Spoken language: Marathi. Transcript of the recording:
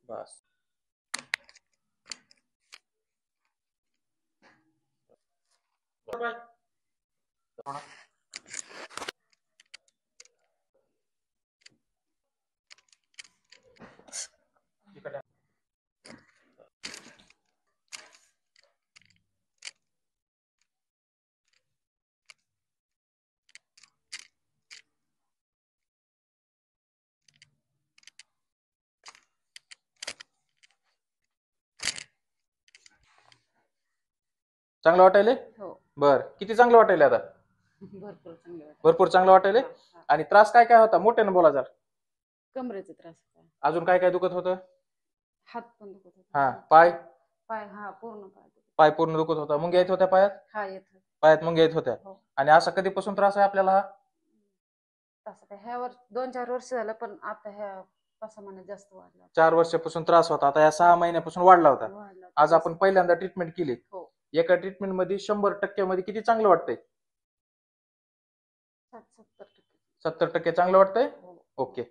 बस. चांगलं वाटायले? हो. बर, किती चांगलं वाटायले आता? भरपूर चांगले वाटत. भरपूर चांगलं वाटायले. आणि त्रास काय काय होता? मोठ्यानं बोला जरा. कमरेचा त्रास होता. अजून काय काय दुखत होतं? हात पण दुखत होता. हा, पाय? पाय पूर्ण पाय दुखत. पाय पूर्ण दुखत होता. मुंग्या येत होत्या पायात? हा, येत होता. पायात मुंग्या येत होत्या. हो. आणि असा कधीपासून त्रास आहे आपल्याला हा? तसं काय ह्या 2-4 वर्ष झालं, पण आता ह्या 5 महिन्यात जास्त वाढला. 4 वर्षापासून त्रास होता, आता या 6 महिन्यापासून वाढला होता. वाढला. आज आपण पहिल्यांदा ट्रीटमेंट केली. हो. एका ट्रीटमेंट मध्ये 100% मध्ये किती चांगलं वाटतंय? 60-70%. 70% चांगलं वाटतंय. हो. ओके.